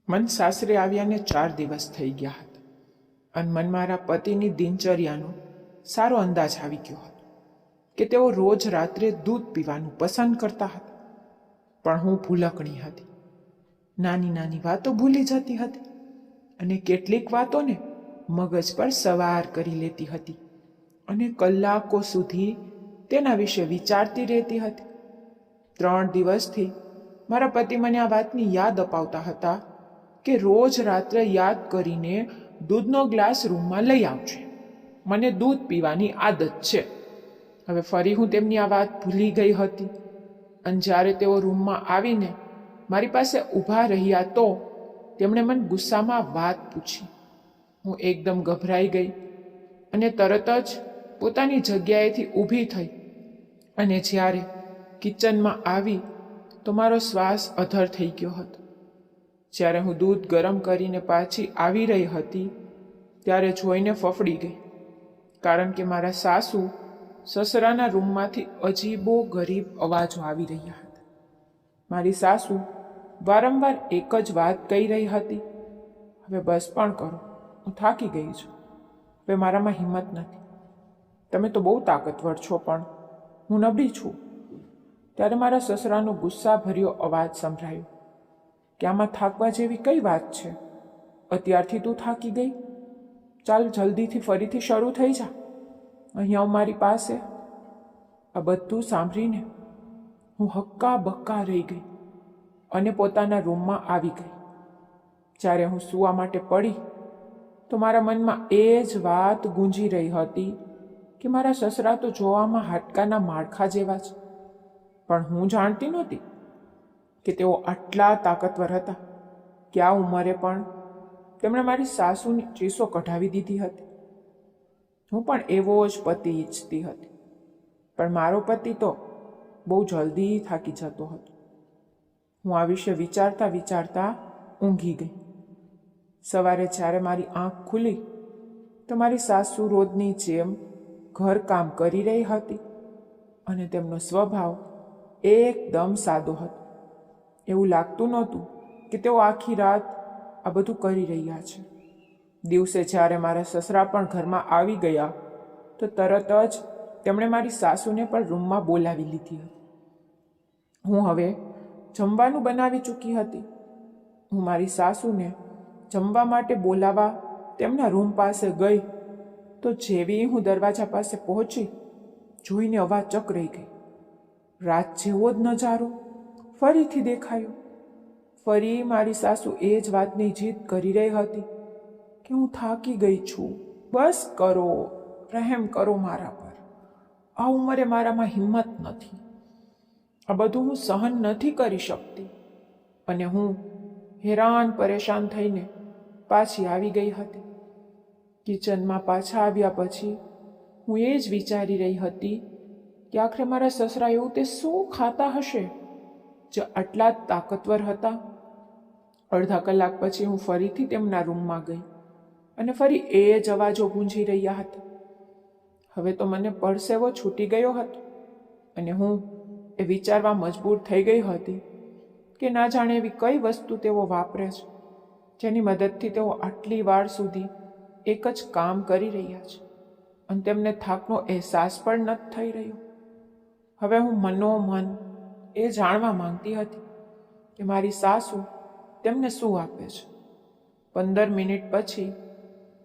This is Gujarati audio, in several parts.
મન સાસરે આવ્યાને 4 દિવસ થઈ ગયા હતા અને મન મારા પતિની દિનચર્યાનો સારો અંદાજ આવી ગયો હતો કે તેઓ રોજ રાત્રે દૂધ પીવાનું પસંદ કરતા હતા. પણ હું ભૂલકણી હતી. નાની નાની વાતો ભૂલી જતી હતી અને કેટલીક વાતોને મગજ પર સવાર કરી લેતી હતી અને કલાકો સુધી તેના વિશે વિચારતી રહેતી હતી. 3 દિવસથી મારા પતિ મને આ વાતની યાદ અપાવતા હતા કે રોજ રાત્રે યાદ કરીને દૂધનો ગ્લાસ રૂમમાં લઈ આવજે, મને દૂધ પીવાની આદત છે. હવે ફરી હું તેમની આ વાત ભૂલી ગઈ હતી અને જ્યારે તેઓ રૂમમાં આવીને મારી પાસે ઊભા રહ્યા તો તેમણે મને ગુસ્સામાં વાત પૂછી. હું એકદમ ગભરાઈ ગઈ અને તરત જ પોતાની જગ્યાએથી ઊભી થઈ અને જ્યારે કિચનમાં આવી તો મારો શ્વાસ અધર થઈ ગયો હતો. જ્યારે હું દૂધ ગરમ કરીને પાછી આવી રહી હતી ત્યારે જોઈને ફફડી ગઈ, કારણ કે મારા સાસુ સસરાના રૂમમાંથી અજીબો ગરીબ અવાજો આવી રહ્યા હતા. મારી સાસુ વારંવાર એક જ વાત કહી રહી હતી, હવે બસ પણ કરો, હું થાકી ગઈ છું, હવે મારામાં હિંમત નથી. તમે તો બહુ તાકતવર છો પણ હું નબળી છું. ત્યારે મારા સસરાનો ગુસ્સાભર્યો અવાજ સંભળાયો કે આમાં થાકવા જેવી કઈ વાત છે? અત્યારથી તું થાકી ગઈ? ચાલ જલ્દીથી ફરીથી શરૂ થઈ જા, અહીંયા મારી પાસે. આ બધું સાંભળીને હું હક્કા બક્કા રહી ગઈ અને પોતાના રૂમમાં આવી ગઈ. જ્યારે હું સૂવા માટે પડી તો મારા મનમાં એ જ વાત ગૂંજી રહી હતી કે મારા સસરા તો જોવામાં હાડકાના માળખા જેવા છે, પણ હું જાણતી નહોતી કે તેઓ આટલા તાકતવર હતા કે આ ઉંમરે પણ તેમણે મારી સાસુની ચીસો કઢાવી દીધી હતી. હું પણ એવો જ પતિ ઈચ્છતી હતી, પણ મારો પતિ તો બહુ જલ્દી થાકી જતો હતો. હું આ વિશે વિચારતા વિચારતા ઊંઘી ગઈ. સવારે જ્યારે મારી આંખ ખુલી તો મારી સાસુ રોજની જેમ ઘરકામ કરી રહી હતી અને તેમનો સ્વભાવ એકદમ સાદો હતો. એવું લાગતું નહોતું કે તેઓ આખી રાત આ બધું કરી રહ્યા છે. દિવસે જ્યારે મારા સસરા પણ ઘરમાં આવી ગયા તો તરત જ તેમણે મારી સાસુને પણ રૂમમાં બોલાવી લીધી હતી. હું હવે જમવાનું બનાવી ચૂકી હતી. હું મારી સાસુને જમવા માટે બોલાવવા તેમના રૂમ પાસે ગઈ તો જેવી હું દરવાજા પાસે પહોંચી જોઈને અવાચક રહી ગઈ. રાત જેવો જ નજારો ફરીથી દેખાયો. ફરી મારી સાસુ એ જ વાતની જીદ કરી રહી હતી કે હું થાકી ગઈ છું, બસ કરો, રહેમ કરો મારા પર, આ ઉંમરે મારામાં હિંમત નથી, આ બધું હું સહન નથી કરી શકતી. અને હું હેરાન પરેશાન થઈને પાછી આવી ગઈ હતી. કિચનમાં પાછા આવ્યા પછી હું એ જ વિચારી રહી હતી કે આખરે મારા સસરા એવું તે શું ખાતા હશે જે આટલા જ તાકતવર હતા. અડધા કલાક પછી હું ફરીથી તેમના રૂમમાં ગઈ અને ફરી એ જ અવાજો ગૂંજી રહ્યા હતા. હવે તો મને પરસેવો છૂટી ગયો હતો અને હું એ વિચારવા મજબૂર થઈ ગઈ હતી કે ના જાણે એવી કઈ વસ્તુ તેઓ વાપરે છે જેની મદદથી તેઓ આટલી વાર સુધી એક જ કામ કરી રહ્યા છે અને તેમને થાકનો અહેસાસ પણ નથી થઈ રહ્યો. હવે હું મનોમન એ જાણવા માંગતી હતી કે મારી સાસુ તેમને શું આપે છે. 15 મિનિટ પછી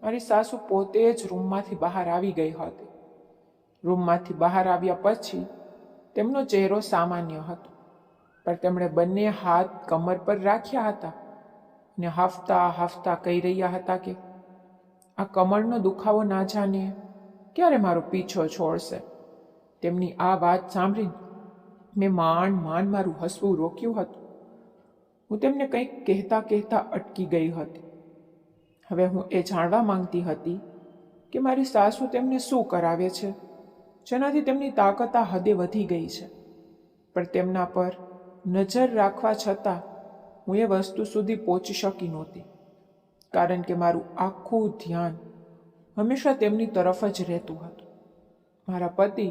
મારી સાસુ પોતે જ રૂમમાંથી બહાર આવી ગઈ હતી. રૂમમાંથી બહાર આવ્યા પછી તેમનો ચહેરો સામાન્ય હતો, પણ તેમણે બંને હાથ કમર પર રાખ્યા હતા અને હાંફતા હાંફતા કહી રહ્યા હતા કે આ કમરનો દુખાવો ના જાણે ક્યારે મારો પીછો છોડશે. તેમની આ વાત સાંભળીને મેં માંડ મારું હસવું રોક્યું હતું. હું તેમને કંઈક કહેતા કહેતા અટકી ગઈ હતી. હવે હું એ જાણવા માંગતી હતી કે મારી સાસુ તેમને શું કરાવે છે જેનાથી તેમની તાકાત આ હદે વધી ગઈ છે. પણ તેમના પર નજર રાખવા છતાં હું એ વસ્તુ સુધી પહોંચી શકી નહોતી, કારણ કે મારું આખું ધ્યાન હંમેશા તેમની તરફ જ રહેતું હતું. મારા પતિ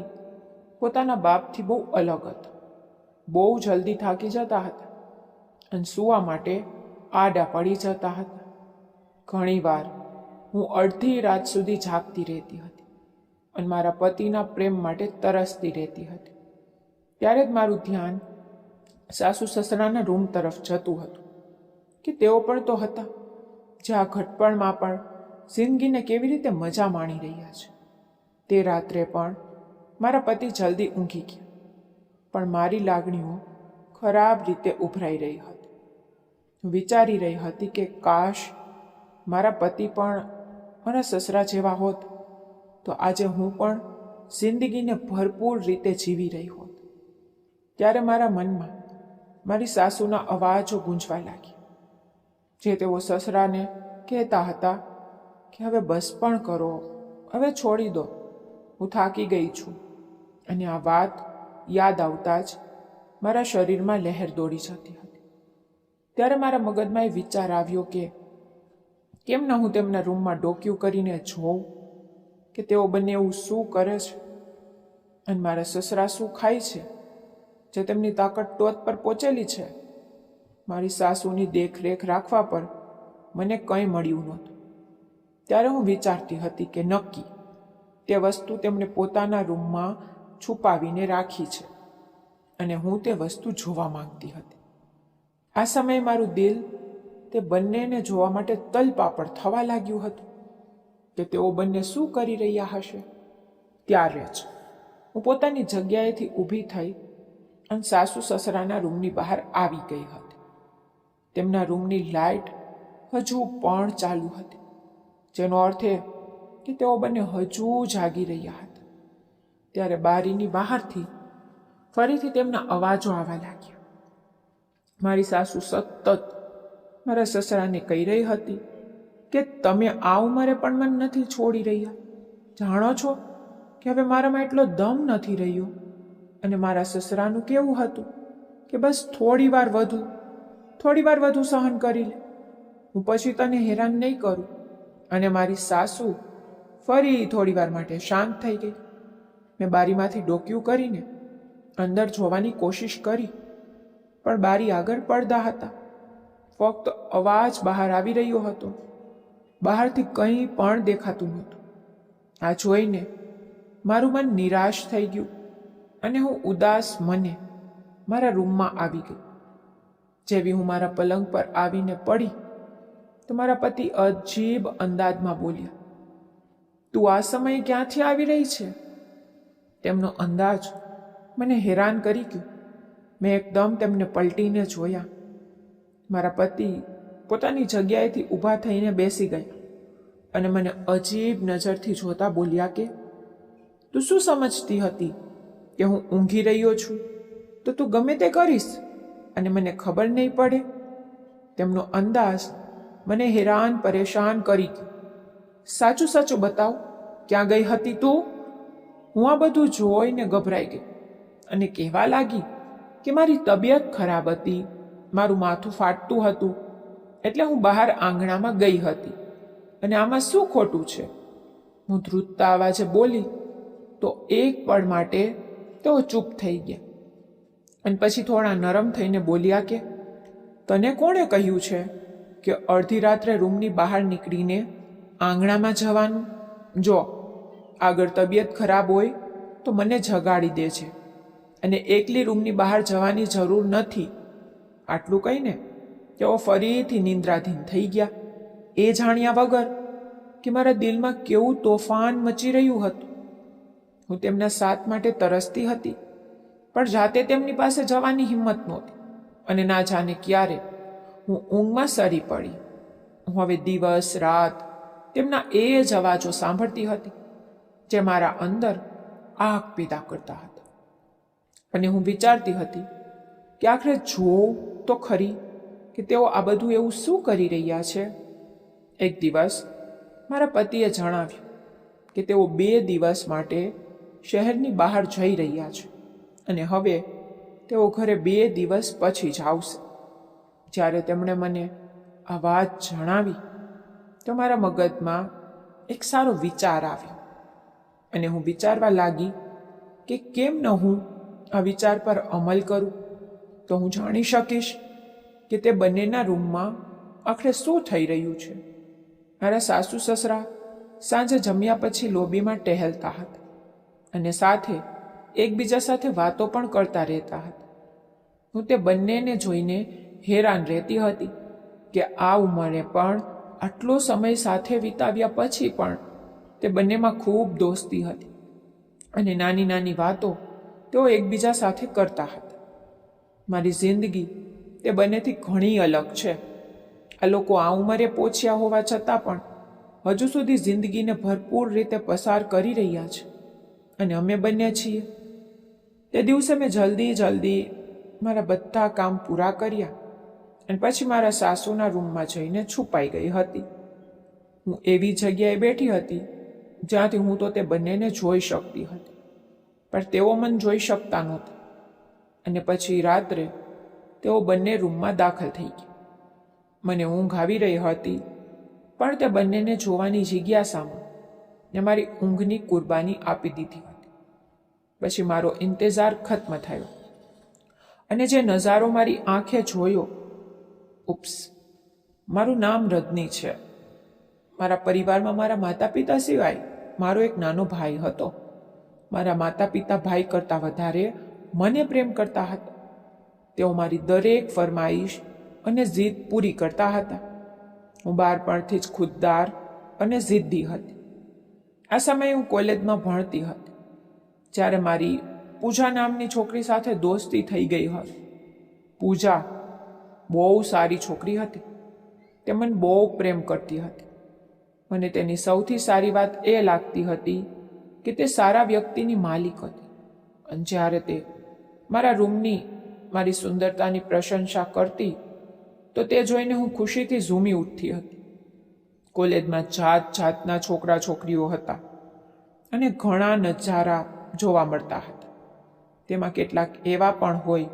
પોતાના બાપથી બહુ અલગ હતા. બહુ જલ્દી થાકી જતા હતા અને સૂવા માટે આડા પડી જતા હતા. ઘણીવાર હું અડધી રાત સુધી જાગતી રહેતી હતી અને મારા પતિના પ્રેમ માટે તરસતી રહેતી હતી. ત્યારે જ મારું ધ્યાન સાસુ સસરાના રૂમ તરફ જતું હતું કે તેઓ પણ તો હતા જે આ ઘટપણમાં પણ જિંદગીને કેવી રીતે મજા માણી રહ્યા છે. તે રાત્રે પણ મારા પતિ જલ્દી ઊંઘી ગયા, પણ મારી લાગણીઓ ખરાબ રીતે ઉભરાઈ રહી હતી. હું વિચારી રહી હતી કે કાશ મારા પતિ પણ મારા સસરા જેવા હોત તો આજે હું પણ જિંદગીને ભરપૂર રીતે જીવી રહી હોત. ત્યારે મારા મનમાં મારી સાસુના અવાજો ગૂંજવા લાગ્યા, જે તેઓ સસરાને કહેતા હતા કે હવે બસ પણ કરો, હવે છોડી દો, હું થાકી ગઈ છું. અને આ વાત યાદ આવતા જ મારા શરીરમાં લહેર દોડી જતી હતી. ત્યારે મારા મગજમાં એ વિચાર આવ્યો કે કેમ ન હું તેમના રૂમમાં ડોકિયું કરીને જોઉં કે તેઓ બંને એવું શું કરે છે અને મારા સસરા શું ખાય છે જે તેમની તાકાત ટોચ પર પહોંચેલી છે. મારી સાસુની દેખરેખ રાખવા પર મને કંઈ મળ્યું નહોતું. ત્યારે હું વિચારતી હતી કે નક્કી તે વસ્તુ તેમણે પોતાના રૂમમાં છુપાવીને રાખી છે અને હું તે વસ્તુ જોવા માંગતી હતી. આ સમયે મારું દિલ તે બંનેને જોવા માટે તલપાપડ થવા લાગ્યું હતું કે તેઓ બંને શું કરી રહ્યા હશે. ત્યારે જ હું પોતાની જગ્યાએથી ઊભી થઈ અને સાસુ સસરાના રૂમની બહાર આવી ગઈ હતી. તેમના રૂમની લાઇટ હજુ પણ ચાલુ હતી, જેનો અર્થ એ કે તેઓ બંને હજુ જાગી રહ્યા હતા. ત્યારે બારીની બહારથી ફરીથી તેમના અવાજો આવવા લાગ્યા. મારી સાસુ સતત મારા સસરાને કહી રહી હતી કે તમે આ ઉંમરે પણ મને નથી છોડી રહ્યા. જાણો છો કે હવે મારામાં એટલો દમ નથી રહ્યો. અને મારા સસરાનું કેવું હતું કે બસ થોડી વાર વધુ સહન કરી લે, હું પછી તને હેરાન નહીં કરું. અને મારી સાસુ ફરી થોડી વાર માટે શાંત થઈ ગઈ. મેં બારીમાંથી ડોકિયું કરીને અંદર જોવાની કોશિશ કરી, પણ બારી આગળ પડદા હતા. ફક્ત અવાજ બહાર આવી રહ્યો હતો, બહારથી કંઈ પણ દેખાતું નહોતું. આ જોઈને મારું મન નિરાશ થઈ ગયું અને હું ઉદાસ મને મારા રૂમમાં આવી ગઈ. જેવી હું મારા પલંગ પર આવીને પડી તો મારા પતિ અજીબ અંદાજમાં બોલ્યા, તું આ સમયે ક્યાંથી આવી રહી છે? તેમનો અંદાજ મને હેરાન કરી ગયો. મેં એકદમ તેમને પલટીને જોયા. મારા પતિ પોતાની જગ્યાએથી ઊભા થઈને બેસી ગયા અને મને અજીબ નજરથી જોતા બોલ્યા કે તું શું સમજતી હતી કે હું ઊંઘી રહ્યો છું તો તું ગમે તે કરીશ અને મને ખબર નહીં પડે? તેમનો અંદાજ મને હેરાન પરેશાન કરી ગયો. સાચું સાચું બતાવ, ક્યાં ગઈ હતી તું? હું આ બધું જોઈને ગભરાઈ ગઈ અને કહેવા લાગી કે મારી તબિયત ખરાબ હતી, મારું માથું ફાટતું હતું, એટલે હું બહાર આંગણામાં ગઈ હતી અને આમાં શું ખોટું છે? હું ધ્રુજતા અવાજે બોલી તો એક પળ માટે તેઓ ચૂપ થઈ ગયા અને પછી થોડા નરમ થઈને બોલ્યા કે તને કોણે કહ્યું છે કે અડધી રાત્રે રૂમની બહાર નીકળીને આંગણામાં જવાનું? જો આગળ તબિયત ખરાબ હોય તો મને જગાડી દે છે અને એકલી રૂમની બહાર જવાની જરૂર નથી. આટલું કહીને તેઓ ફરીથી નિંદ્રાધીન થઈ ગયા, એ જાણ્યા વગર કે મારા દિલમાં કેવું તોફાન મચી રહ્યું હતું. હું તેમના સાથ માટે તરસતી હતી, પણ જાતે તેમની પાસે જવાની હિંમત નહોતી અને ના જાણે ક્યારે હું ઊંઘમાં સરી પડી. હું હવે દિવસ રાત તેમના એ જ અવાજો સાંભળતી હતી જે મારા અંદર આગ પેદા કરતા હતા. અને હું વિચારતી હતી કે આખરે જોઉં તો ખરી કે તેઓ આ બધું એવું શું કરી રહ્યા છે. એક દિવસ મારા પતિએ જણાવ્યું કે તેઓ 2 દિવસ માટે શહેરની બહાર જઈ રહ્યા છે અને હવે તેઓ ઘરે 2 દિવસ પછી જ આવશે. જ્યારે તેમણે મને આ વાત જણાવી તો મારા મગજમાં એક સારો વિચાર આવ્યો અને હું વિચારવા લાગી કે કેમ ન હું આ વિચાર પર અમલ કરું તો હું જાણી શકીશ કે તે બંનેના રૂમમાં આખરે શું થઈ રહ્યું છે? મારા સાસુ સસરા સાંજે જમ્યા પછી લોબીમાં ટહેલતા હતા અને સાથે એકબીજા સાથે વાતો પણ કરતા રહેતા હતા. હું તે બંનેને જોઈને હેરાન રહેતી હતી કે આ ઉંમરે પણ આટલો સમય સાથે વિતાવ્યા પછી પણ તે બંનેમાં ખૂબ દોસ્તી હતી અને નાની નાની વાતો તેઓ એકબીજા સાથે કરતા હતા. મારી જિંદગી તે બંનેથી ઘણી અલગ છે. આ લોકો આ ઉંમરે પહોંચ્યા હોવા છતાં પણ હજુ સુધી જિંદગીને ભરપૂર રીતે પસાર કરી રહ્યા છે અને અમે બંને છીએ. તે દિવસે મેં જલ્દી મારા બધા કામ પૂરા કર્યા અને પછી મારા સાસુના રૂમમાં જઈને છુપાઈ ગઈ હતી. હું એવી જગ્યાએ બેઠી હતી જ્યાંથી હું તો તે બંનેને જોઈ શકતી હતી, પણ તેઓ મને જોઈ શકતા નહોતા. અને પછી રાત્રે તેઓ બંને રૂમમાં દાખલ થઈ ગયા. મને ઊંઘ આવી રહી હતી, પણ તે બંનેને જોવાની જિજ્ઞાસામાં ને મારી ઊંઘની કુરબાની આપી દીધી હતી. પછી મારો ઇંતજાર ખત્મ થયો અને જે નજારો મારી આંખે જોયો, ઉપ્સ, મારું નામ રજની છે. મારા પરિવારમાં મારા માતા પિતા સિવાય મારો એક નાનો ભાઈ હતો. મારા માતા પિતા ભાઈ કરતાં વધારે મને પ્રેમ કરતા હતા. તેઓ મારી દરેક ફરમાઈશ અને જીદ પૂરી કરતા હતા. હું બાળપણથી જ ખુદદાર અને જિદ્દી હતી. આ સમયે હું કોલેજમાં ભણતી હતી જ્યારે મારી પૂજા નામની છોકરી સાથે દોસ્તી થઈ ગઈ હતી. પૂજા બહુ સારી છોકરી હતી. તે મને બહુ પ્રેમ કરતી હતી. મને તેની સૌથી સારી વાત એ લાગતી હતી કે તે સારા વ્યક્તિની માલિક હતી. અને જ્યારે તે મારા રૂમની મારી સુંદરતાની પ્રશંસા કરતી તો તે જોઈને હું ખુશીથી ઝૂમી ઉઠતી હતી. કોલેજમાં જાત જાતના છોકરા છોકરીઓ હતા અને ઘણા નજારા જોવા મળતા હતા. તેમાં કેટલાક એવા પણ હોય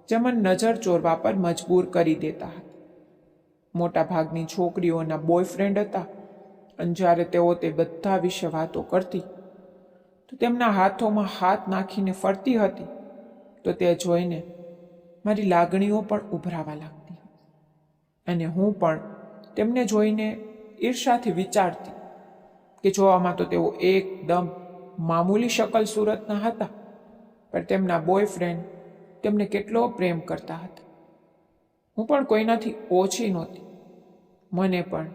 જે મને નજર ચોરવા પર મજબૂર કરી દેતા હતા. મોટા ભાગની છોકરીઓના બોયફ્રેન્ડ હતા અને જ્યારે તેઓ તે બધા વિશે વાતો કરતી તો તેમના હાથોમાં હાથ નાખીને ફરતી હતી તો તે જોઈને મારી લાગણીઓ પણ ઉભરાવા લાગતી અને હું પણ તેમને જોઈને ઈર્ષાથી વિચારતી કે જોવામાં તો તેઓ એકદમ મામૂલી શકલ સુરતના હતા, પણ તેમના બોયફ્રેન્ડ તેમને કેટલો પ્રેમ કરતા હતા. હું પણ કોઈનાથી ઓછી નહોતી. મને પણ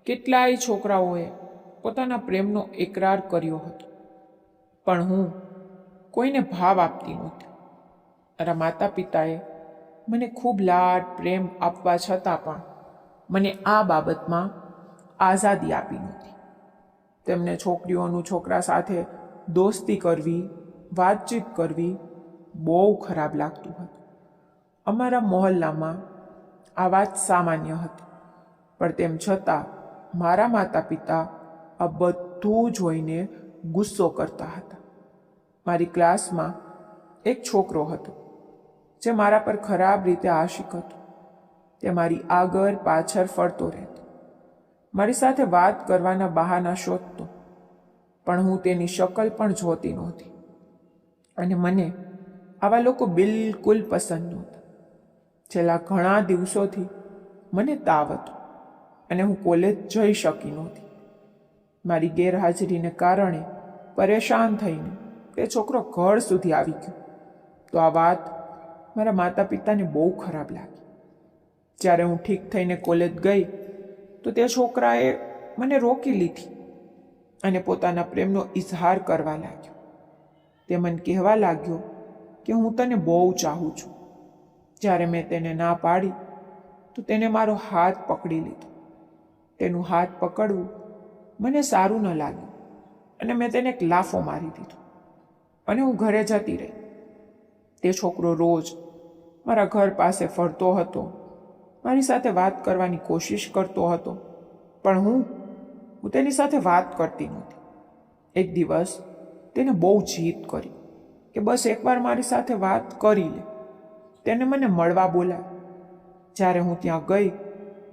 કેટલાય છોકરાઓએ પોતાના પ્રેમનો એકરાર કર્યો હતો, પણ હું કોઈને ભાવ આપતી નહોતી. મારા માતા પિતાએ મને ખૂબ લાડ પ્રેમ આપવા છતાં પણ મને આ બાબતમાં આઝાદી આપી નહોતી. તેમને છોકરીઓનું છોકરા સાથે દોસ્તી કરવી, વાતચીત કરવી બહુ ખરાબ લાગતું હતું. અમારા મહોલ્લામાં આ વાત સામાન્ય હતી, પણ તેમ છતાં મારા માતા પિતા આ બધું જોઈને ગુસ્સો કરતા હતા. મારી ક્લાસમાં એક છોકરો હતો જે મારા પર ખરાબ રીતે આશિક હતો. તે મારી આગળ પાછળ ફરતો રહેતો, મારી સાથે વાત કરવાના બહાના શોધતો, પણ હું તેની શકલ પણ જોતી નહોતી. અને મને આવા લોકો બિલકુલ પસંદ નહોતા. છેલ્લા ઘણા દિવસોથી મને તાવ હતો અને હું કોલેજ જઈ શકી નહોતી. મારી ગેરહાજરીને કારણે પરેશાન થઈને તે છોકરો ઘર સુધી આવી ગયો. તો આ વાત મારા માતા પિતાને બહુ ખરાબ લાગી. જ્યારે હું ઠીક થઈને કોલેજ ગઈ તો તે છોકરાએ મને રોકી લીધી અને પોતાના પ્રેમનો ઇઝહાર કરવા લાગ્યો. તે મને કહેવા લાગ્યો કે હું તને બહુ ચાહું છું. જ્યારે મેં તેને ના પાડી તો તેને મારો હાથ પકડી લીધો. તેનું હાથ પકડવું મને સારું ન લાગ્યું અને મેં તેને એક લાફો મારી દીધો અને હું ઘરે જતી રહી. તે છોકરો રોજ મારા ઘર પાસે ફરતો હતો, મારી સાથે વાત કરવાની કોશિશ કરતો હતો, પણ હું તેની સાથે વાત કરતી નહોતી. એક દિવસ તેને બહુ જીદ કરી કે બસ એકવાર મારી સાથે વાત કરી લે. તેને મને મળવા બોલાવી. જ્યારે હું ત્યાં ગઈ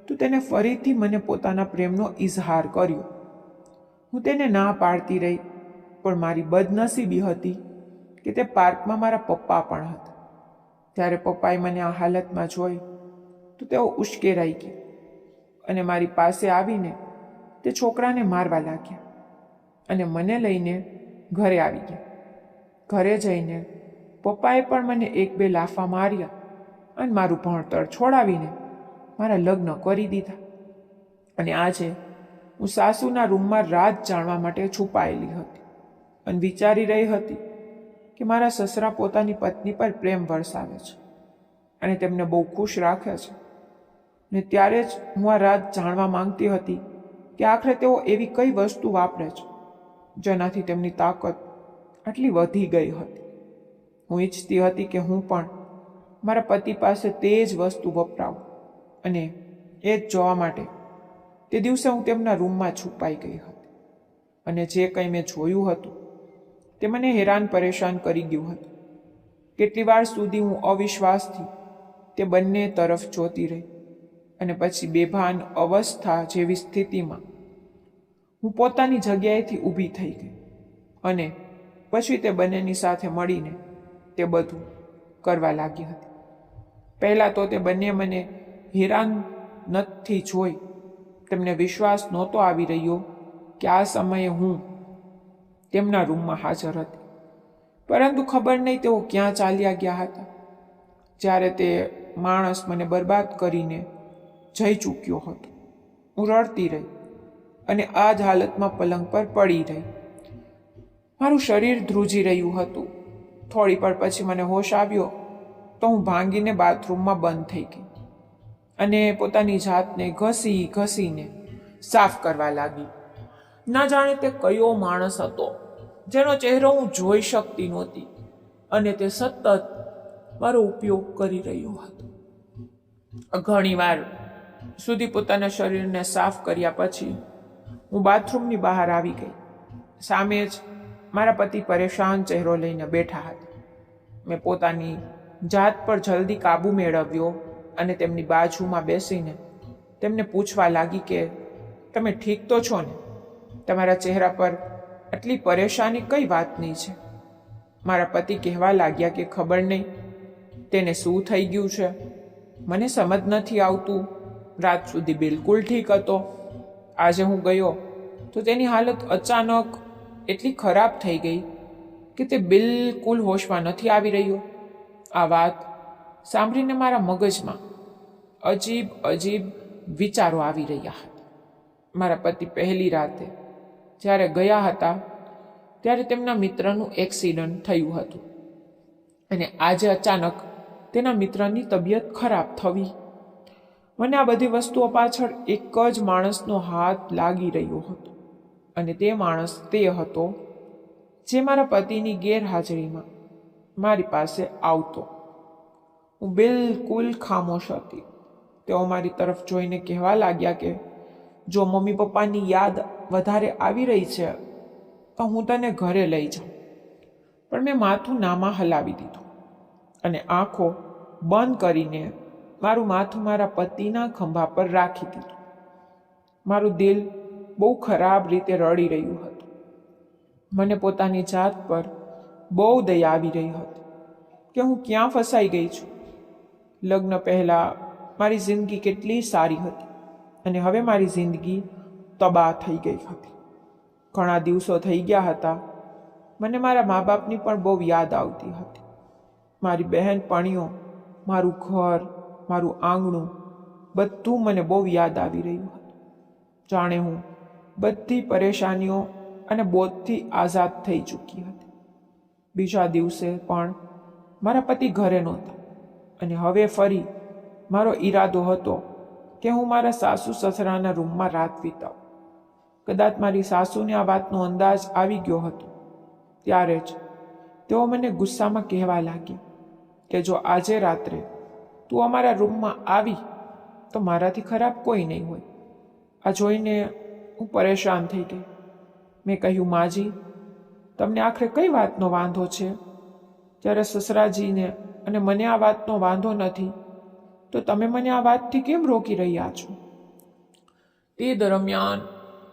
તો તેને ફરીથી મને પોતાના પ્રેમનો ઇઝહાર કર્યો. હું તેને ના પાડતી રહી, પણ મારી બદનસીબી હતી કે તે પાર્કમાં મારા પપ્પા પણ હતા. જ્યારે પપ્પાએ મને આ હાલતમાં જોઈ તો તેઓ ઉશ્કેરાઈ ગયા અને મારી પાસે આવીને તે છોકરાને મારવા લાગ્યા અને મને લઈને ઘરે આવી ગયા. ઘરે જઈને પપ્પાએ પણ મને 1-2 લાફા માર્યા અને મારું ભણતર છોડાવીને મારા લગ્ન કરી દીધા. અને આજે હું સાસુના રૂમમાં રાત જાણવા માટે છુપાયેલી હતી અને વિચારી રહી હતી કે મારા સસરા પોતાની પત્ની પર પ્રેમ વરસાવે છે અને તેમને બહુ ખુશ રાખે છે. ને ત્યારે જ હું આ રાત જાણવા માંગતી હતી કે આખરે તેઓ એવી કઈ વસ્તુ વાપરે છે જેનાથી તેમની તાકાત આટલી વધી ગઈ હતી. હું ઈચ્છતી હતી કે હું પણ મારા પતિ પાસે તે જ વસ્તુ વપરાવું અને એ જ જોવા માટે તે દિવસે હું તેમના રૂમમાં છુપાઈ ગઈ હતી. અને જે કંઈ મેં જોયું હતું તે મને હેરાન પરેશાન કરી ગયું હતું. કેટલી વાર સુધી હું અવિશ્વાસથી તે બંને તરફ જોતી રહી અને પછી બેભાન અવસ્થા જેવી સ્થિતિમાં હું પોતાની જગ્યાએથી ઊભી થઈ ગઈ અને પછી તે બંનેની સાથે મળીને તે બધું કરવા લાગી હતી. પહેલાં તો તે બંને મને હેરાન નથી જોઈ તેમને વિશ્વાસ નહોતો આવી રહ્યો કે આ સમયે હું તેમના રૂમમાં હાજર હતી. પરંતુ ખબર નહીં તેઓ ક્યાં ચાલ્યા ગયા હતા. જ્યારે તે માણસ મને બરબાદ કરીને જઈ ચૂક્યો હતો, હું રડતી રહી અને આ જ હાલતમાં પલંગ પર પડી રહી. મારું શરીર ધ્રુજી રહ્યું હતું. થોડી પળ પછી મને હોશ આવ્યો તો હું ભાંગીને બાથરૂમમાં બંધ થઈ ગઈ અને પોતાની જાતને ઘસીને સાફ કરવા લાગી. ના જાણે તે કયો માણસ હતો જેનો ચહેરો હું જોઈ શકતી નહોતી અને તે સતત મારો ઉપયોગ કરી રહ્યો હતો. ઘણીવાર સુધી પોતાના શરીરને સાફ કર્યા પછી હું બાથરૂમની બહાર આવી ગઈ. સામે જ મારા પતિ પરેશાન ચહેરો લઈને બેઠા હતા. મેં પોતાની જાત પર જલ્દી કાબુ મેળવ્યો અને તેમની બાજુમાં બેસીને તેમને પૂછવા લાગી કે તમે ઠીક તો છો ને? તમારા ચહેરા પર આટલી પરેશાની કઈ વાતની છે? મારા પતિ કહેવા લાગ્યા કે ખબર નહીં તેને શું થઈ ગયું છે, મને સમજ નથી આવતું. રાત સુધી બિલકુલ ઠીક હતો. આજે હું ગયો તો તેની હાલત અચાનક એટલી ખરાબ થઈ ગઈ કે તે બિલકુલ હોશમાં નથી આવી રહ્યો. આ વાત સાંભળીને મારા મગજમાં અજીબ વિચારો આવી રહ્યા હતા. મારા પતિ પહેલી રાતે જ્યારે ગયા હતા ત્યારે તેમના મિત્રનું એક્સિડન્ટ થયું હતું અને આજે અચાનક તેના મિત્રની તબિયત ખરાબ થવી. મને આ બધી વસ્તુઓ પાછળ એક જ માણસનો હાથ લાગી રહ્યો હતો અને તે માણસ તે હતો જે મારા પતિની ગેરહાજરીમાં મારી પાસે આવતો. હું બિલકુલ ખામોશ હતી. તેઓ મારી તરફ જોઈને કહેવા લાગ્યા કે જો મમ્મી પપ્પાની યાદ વધારે આવી રહી છે તો હું તને ઘરે લઈ જાઉં. પણ મેં માથું નામાં હલાવી દીધું અને આંખો બંધ કરીને મારું માથું મારા પતિના ખંભા પર રાખી દીધું. મારું દિલ બહુ ખરાબ રીતે રડી રહ્યું હતું. મને પોતાની જાત પર બહુ દયા આવી રહી હતી કે હું ક્યાં ફસાઈ ગઈ છું. લગ્ન પહેલાં મારી જિંદગી કેટલી સારી હતી અને હવે મારી જિંદગી તબાહ થઈ ગઈ હતી. ઘણા દિવસો થઈ ગયા હતા. મને મારા મા બાપની પણ બહુ યાદ આવતી હતી. મારી બહેનપણીઓ, મારું ઘર, મારું આંગણું બધું મને બહુ યાદ આવી રહ્યું હતું. જાણે હું બધી પરેશાનીઓ અને બોધથી આઝાદ થઈ ચૂકી હતી. બીજા દિવસે પણ મારા પતિ ઘરે નહોતા અને હવે ફરી મારો ઈરાદો હતો કે હું મારા સાસુ સસરાના રૂમમાં રાત વિતાવું. કદાચ મારી સાસુને આ વાતનો અંદાજ આવી ગયો હતો. ત્યારે જ તેઓ મને ગુસ્સામાં કહેવા લાગ્યા કે જો આજે રાત્રે તું અમારા રૂમમાં આવી તો મારાથી ખરાબ કોઈ નહીં હોય. આ જોઈને હું પરેશાન થઈ ગઈ. મેં કહ્યું, માજી, તમને આખરે કઈ વાતનો વાંધો છે? જ્યારે સસરાજીને અને મને આ વાતનો વાંધો નથી તો તમે મને આ વાતથી કેમ રોકી રહ્યા છો? તે દરમિયાન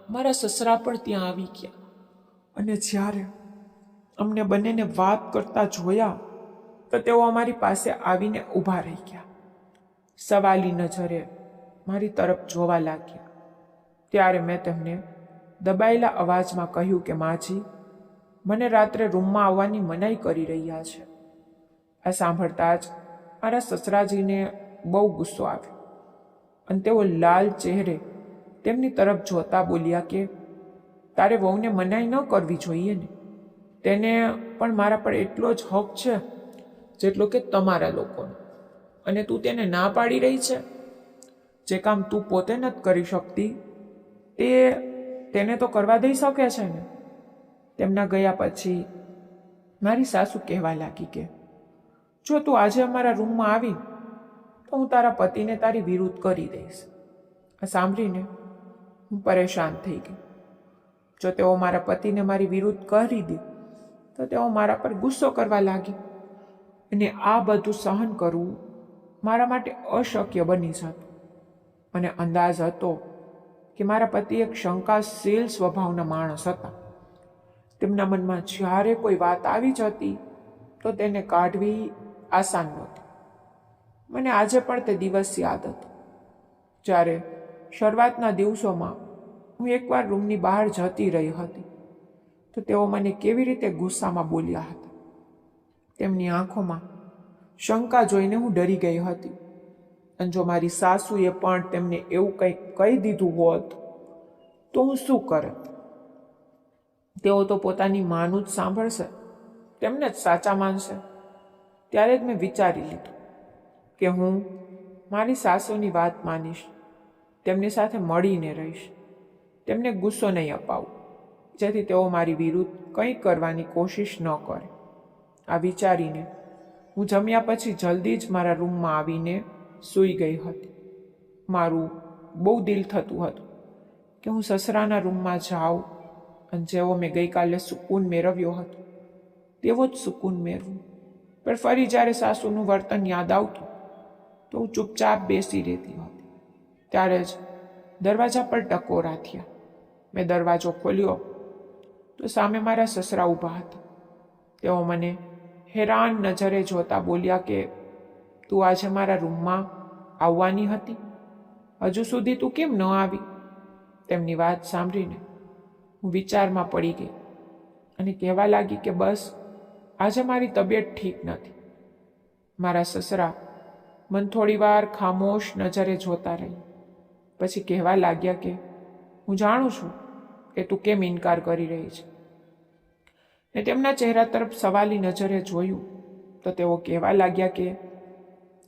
મારા સસરા પણ ત્યાં આવી ગયા અને જ્યારે અમને બંનેને વાત કરતા જોયા તો તેઓ અમારી પાસે આવીને ઊભા રહી ગયા. સવાલી નજરે મારી તરફ જોવા લાગ્યા. ત્યારે મેં તેમને દબાયેલા અવાજમાં કહ્યું કે માજી, મને રાત્રે રૂમમાં આવવાની મનાઈ કરી રહ્યા છે. આ સાંભળતા જ મારા સસરાજીને બહુ ગુસ્સો આવ્યો અને તેઓ લાલ ચહેરે તેમની તરફ જોતા બોલ્યા કે તારે વહુને મનાઈ ન કરવી જોઈએ ને, તેને પણ મારા પર એટલો જ હક છે જેટલો કે તમારા લોકોનો, અને તું તેને ના પાડી રહી છે. જે કામ તું પોતે નથી કરી શકતી તેને તો કરવા દઈ શકે છે ને. તેમના ગયા પછી મારી સાસુ કહેવા લાગી કે જો તું આજે અમારા રૂમમાં આવી તો હું તારા પતિને તારી વિરુદ્ધ કરી દઈશ. આ સાંભળીને હું પરેશાન થઈ ગઈ. જો તેઓ મારા પતિને મારી વિરુદ્ધ કરી દે તો તેઓ મારા પર ગુસ્સો કરવા લાગી અને આ બધું સહન કરવું મારા માટે અશક્ય બની જતું. મને અંદાજ હતો કે મારા પતિ એક શંકાશીલ સ્વભાવના માણસ હતા. તેમના મનમાં જ્યારે કોઈ વાત આવી જતી તો તેને કાઢવી આસાન નહોતી. મને આજે પણ તે દિવસ યાદ હતો જ્યારે શરૂઆતના દિવસોમાં હું એકવાર રૂમની બહાર જતી રહી હતી તો તેઓ મને કેવી રીતે ગુસ્સામાં બોલ્યા હતા. તેમની આંખોમાં શંકા જોઈને હું ડરી ગઈ હતી, અને જો મારી સાસુએ પણ તેમને એવું કંઈક કહી દીધું હોત તો હું શું કરત? તેઓ તો પોતાની માનું જ સાંભળશે, તેમને જ સાચા માનશે. ત્યારે જ મેં વિચારી લીધું કે હું મારી સાસુની વાત માનીશ, તેમની સાથે મળીને રહીશ, તેમને ગુસ્સો નહીં અપાવું, જેથી તેઓ મારી વિરુદ્ધ કંઈ કરવાની કોશિશ ન કરે. આ વિચારીને હું જમ્યા પછી જલ્દી જ મારા રૂમમાં આવીને સૂઈ ગઈ હતી. મારું બહુ દિલ થતું હતું કે હું સસરાના રૂમમાં જાઉં અને જેવો મેં ગઈકાલે સુકૂન મેળવ્યો હતો તેવો જ સુકૂન મેળવું. પણ ફરી જ્યારે સાસુનું વર્તન યાદ આવતું તો હું ચૂપચાપ બેસી રહેતી હતી. ત્યારે જ દરવાજા પર ટકોરા થયા. મેં દરવાજો ખોલ્યો તો સામે મારા સસરા ઊભા હતા. તેઓ મને હેરાન નજરે જોતા બોલ્યા કે તું આજે મારા રૂમમાં આવવાની હતી, હજુ સુધી તું કેમ ન આવી? તેમની વાત સાંભળીને હું વિચારમાં પડી ગઈ અને કહેવા લાગી કે બસ આજે મારી તબિયત ઠીક નથી. મારા સસરા મને થોડી વાર ખામોશ નજરે જોતા રહી. પછી કહેવા લાગ્યા કે હું જાણું છું કે તું કેમ ઇનકાર કરી રહી છે. ને તેમના ચહેરા તરફ સવાલી નજરે જોયું તો તેઓ કહેવા લાગ્યા કે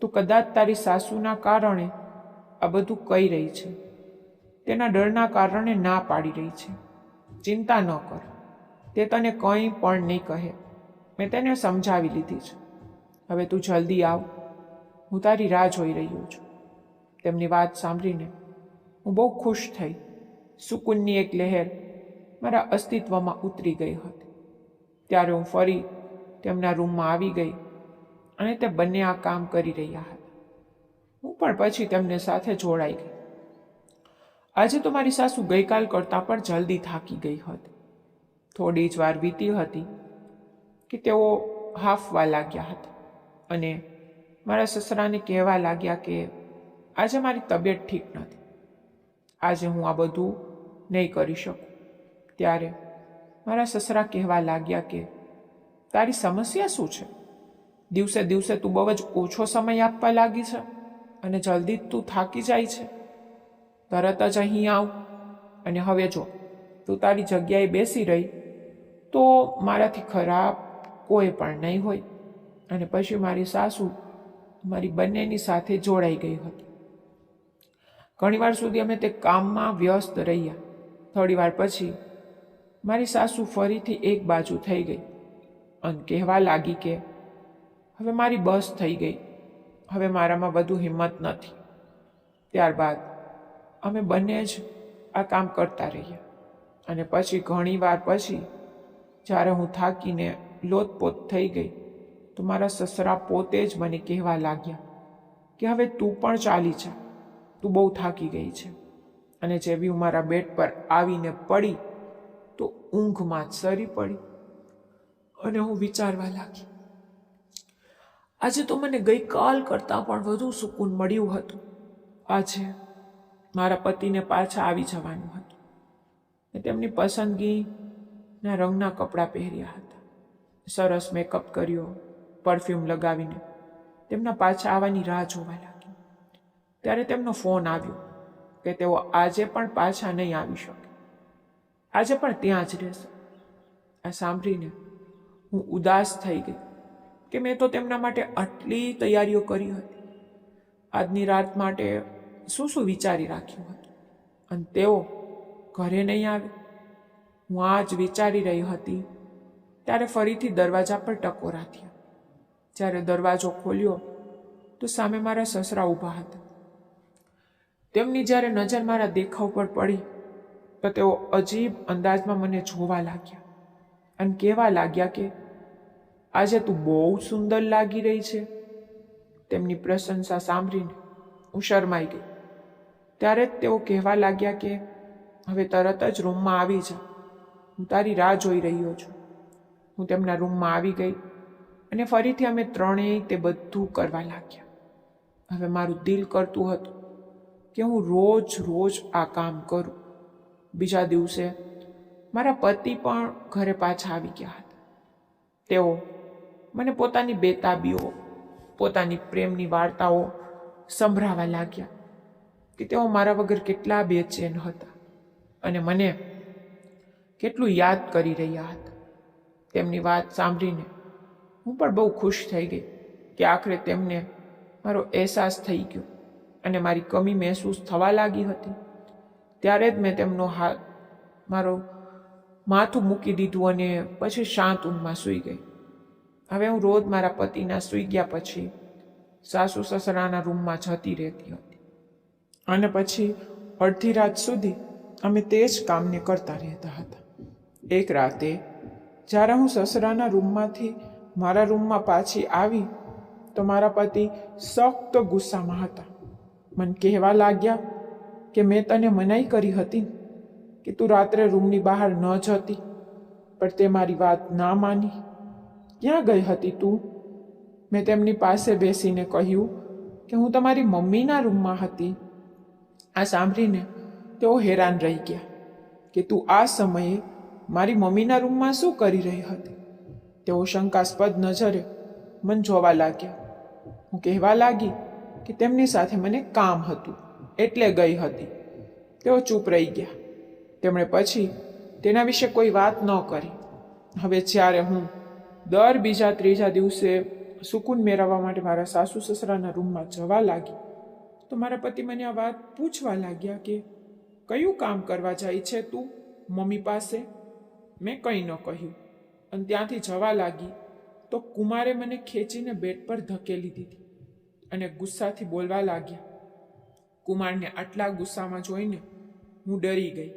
તું કદાચ તારી સાસુના કારણે આ બધું કહી રહી છે, તેના ડરના કારણે ના પાડી રહી છે. ચિંતા ન કર, તે તને કંઈ પણ નહીં કહે. મેં તેને સમજાવી લીધી છે. હવે તું જલ્દી આવ, હું તારી રાહ જોઈ રહ્યો છું. તેમની વાત સાંભળીને હું બહુ ખુશ થઈ. સુકૂનની એક લહેર મારા અસ્તિત્વમાં ઉતરી ગઈ હતી. ત્યારે હું ફરી તેમના રૂમમાં આવી ગઈ અને તે બંને આ કામ કરી રહ્યા હતા. હું પણ પછી તેમને સાથે જોડાઈ ગઈ. આજે તો મારી સાસુ ગઈકાલ કરતાં પણ જલ્દી થાકી ગઈ હતી. થોડી જ વાર વીતી હતી કે તેઓ હાંફવા લાગ્યા હતા અને મારા સસરાને કહેવા લાગ્યા કે આજે મારી તબિયત ઠીક નથી, આજે હું આ બધું નહીં કરી શકું. ત્યારે મારા સસરા કહેવા લાગ્યા કે તારી સમસ્યા શું છે? દિવસે દિવસે તું બહુ જ ઓછો સમય આપવા લાગી છે અને જલ્દી જ તું થાકી જાય છે. તરત જ અહીં આવ, અને હવે જો તું તારી જગ્યાએ બેસી રહી તો મારાથી ખરાબ કોઈ પણ નહીં હોય. અને પછી મારી સાસુ મારી બંનેની સાથે જોડાઈ ગઈ હતી. ઘણીવાર સુધી અમે તે કામમાં વ્યસ્ત રહ્યા. થોડી વાર પછી મારી સાસુ ફરીથી એક બાજુ થઈ ગઈ અને કહેવા લાગી કે હવે મારી બસ થઈ ગઈ, હવે મારામાં વધુ હિંમત નથી. ત્યારબાદ અમે બંને જ આ કામ કરતા રહ્યા અને પછી ઘણી વાર પછી જ્યારે હું થાકીને લોતપોત થઈ ગઈ તો મારા સસરા પોતે જ મને કહેવા લાગ્યા કે હવે તું પણ ચાલી જા, તું બહુ થાકી ગઈ છે. અને જેવી હું મારા બેડ પર આવીને પડી તો ઊંઘમાં જ સરી પડી અને હું વિચારવા લાગી, આજે તો મને ગઈકાલ કરતાં પણ વધુ સુકૂન મળ્યું હતું. આજે મારા પતિને પાછા આવી જવાનું હતું. તેમની પસંદગીના રંગના કપડાં પહેર્યા હતા. સરસ મેકઅપ કર્યો, પરફ્યુમ લગાવીને તેમના પાછા આવવાની રાહ જોવા લાગી. ત્યારે તેમનો ફોન આવ્યો કે તેઓ આજે પણ પાછા નહીં આવી શકે, આજે પણ ત્યાં જ રહેશે. આ સાંભળીને હું ઉદાસ થઈ ગઈ કે મેં તો તેમના માટે આટલી તૈયારીઓ કરી હતી, આજની રાત માટે શું શું વિચારી રાખ્યું હતું, અને તેઓ ઘરે નહીં આવે. હું આ જ વિચારી રહી હતી ત્યારે ફરીથી દરવાજા પર ટકોરા થયા. જ્યારે દરવાજો ખોલ્યો તો સામે મારા સસરા ઊભા હતા. તેમની જ્યારે નજર મારા દેખાવ પર પડી તો તેઓ અજીબ અંદાજમાં મને જોવા લાગ્યા અને કહેવા લાગ્યા કે આજે તું બહુ સુંદર લાગી રહી છે. તેમની પ્રશંસા સાંભળીને હું શરમાઈ ગઈ. ત્યારે જ તેઓ કહેવા લાગ્યા કે હવે તરત જ રૂમમાં આવી જા, હું તારી રાહ જોઈ રહ્યો છું. હું તેમના રૂમમાં આવી ગઈ અને ફરીથી અમે ત્રણેય તે બધું કરવા લાગ્યા. હવે મારું દિલ કરતું હતું કે હું રોજ રોજ આ કામ કરું. બીજા દિવસે મારા પતિ પણ ઘરે પાછા આવી ગયા હતા. તેઓ મને પોતાની બેતાબીઓ, પોતાની પ્રેમની વાર્તાઓ સંભળાવા લાગ્યા કે તેઓ મારા વગર કેટલા બેચેન હતા અને મને કેટલું યાદ કરી રહ્યા હતા. તેમની વાત સાંભળીને હું પણ બહુ ખુશ થઈ ગઈ કે આખરે તેમને મારો અહેસાસ થઈ ગયો અને મારી કમી મહેસૂસ થવા લાગી હતી. ત્યારે જ મેં તેમનો હાથ મારો માથું મૂકી દીધું અને પછી શાંત ઊંઘમાં સૂઈ ગઈ. હવે હું રોજ મારા પતિના સૂઈ ગયા પછી સાસુ સસરાના રૂમમાં જતી રહેતી હતી અને પછી અડધી રાત સુધી અમે તે જ કામને કરતા રહેતા હતા. એક રાતે જ્યારે હું સસરાના રૂમમાંથી મારા રૂમમાં પાછી આવી તો મારા પતિ સખ્ત ગુસ્સામાં હતા. મને કહેવા લાગ્યા કે મેં તને મનાઈ કરી હતી કે તું રાત્રે રૂમની બહાર ન જતી, પણ તે મારી વાત ના માની. ક્યાં ગઈ હતી તું? મેં તેમની પાસે બેસીને કહ્યું કે હું તમારી મમ્મીના રૂમમાં હતી. આ સાંભળીને તેઓ હેરાન રહી ગયા કે તું આ સમયે મારી મમ્મીના રૂમમાં શું કરી રહી હતી. તેઓ શંકાસ્પદ નજરે મને જોવા લાગ્યા. હું કહેવા લાગી કે તેમની સાથે મને કામ હતું એટલે ગઈ હતી. તેઓ ચૂપ રહી ગયા. તેમણે પછી તેના વિશે કોઈ વાત ન કરી. હવે જ્યારે હું દર બીજા ત્રીજા દિવસે સુકૂન મેળવવા માટે મારા સાસુ સસરાના રૂમમાં જવા લાગી તો મારા પતિ મને આ વાત પૂછવા લાગ્યા કે કયું કામ કરવા જાય છે તું મમ્મી પાસે? મેં કંઈ ન કહ્યું અને ત્યાંથી જવા લાગી તો કુમારે મને ખેંચીને બેડ પર ધકેલી દીધી અને ગુસ્સાથી બોલવા લાગ્યા. કુમારને આટલા ગુસ્સામાં જોઈને હું ડરી ગઈ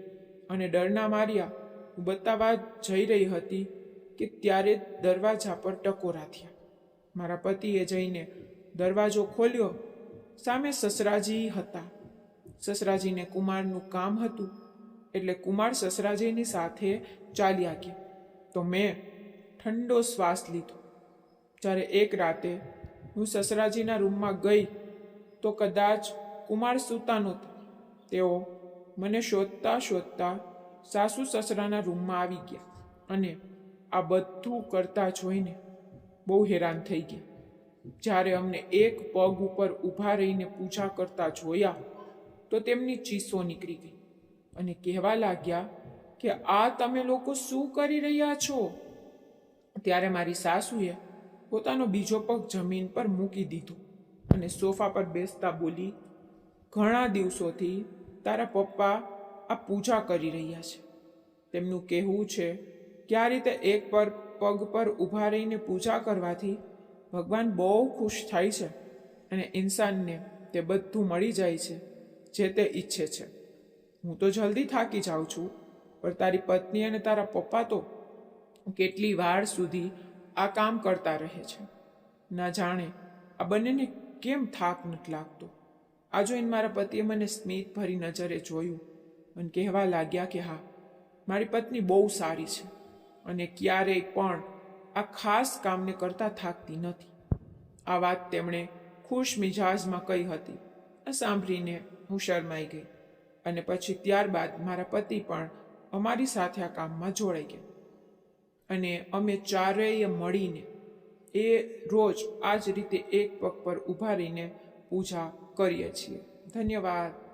અને ડરના માર્યા હું બતાવવા જઈ રહી હતી કે ત્યારે દરવાજા પર ટકોરા થયા. મારા પતિએ જઈને દરવાજો ખોલ્યો. સામે સસરાજી હતા. સસરાજીને કુમારનું કામ હતું એટલે કુમાર સસરાજીની સાથે ચાલ્યા ગયા. તો મેં ઠંડો શ્વાસ લીધો. જ્યારે એક રાતે હું સસરાજીના રૂમમાં ગઈ તો કદાચ કુમાર સૂતા નહોતા. તેઓ મને શોધતા શોધતા સાસુ સસરાના રૂમમાં આવી ગયા અને આ બધું કરતા જોઈને બહુ હેરાન થઈ ગયા. જ્યારે અમને એક પગ ઉપર ઊભા રહીને પૂજા કરતા જોયા તો તેમની ચીસો નીકળી ગઈ અને કહેવા લાગ્યા કે આ તમે લોકો શું કરી રહ્યા છો? ત્યારે મારી સાસુએ પોતાનો બીજો પગ જમીન પર મૂકી દીધો અને સોફા પર બેસતા બોલી, ઘણા દિવસોથી તારા પપ્પા આ પૂજા કરી રહ્યા છે. તેમનું કહેવું છે કે આ રીતે એક પગ પર ઊભા રહીને પૂજા કરવાથી ભગવાન બહુ ખુશ થાય છે અને ઇન્સાનને તે બધું મળી જાય છે જે તે ઈચ્છે છે. હું તો જલ્દી થાકી જાઉં છું, પણ તારી પત્ની અને તારા પપ્પા તો કેટલી વાર સુધી આ કામ કરતા રહે છે. ના જાણે આ બંનેને કેમ થાક નથી લાગતો. આ જોઈને મારા પતિએ મને સ્મિત ભરી નજરે જોયું અને કહેવા લાગ્યા કે હા, મારી પત્ની બહુ સારી છે અને ક્યારેય પણ આ ખાસ કામને કરતા થાકતી નથી. આ વાત તેમણે ખુશ મિજાજમાં કહી હતી. આ સાંભળીને હું શરમાઈ ગઈ અને પછી ત્યારબાદ મારા પતિ પણ અમારી સાથે આ કામમાં જોડાઈ ગયા અને અમે ચારેય મળીને એ રોજ આ જ રીતે એક પગ પર ઊભા રહીને પૂજા કરીએ છીએ. ધન્યવાદ.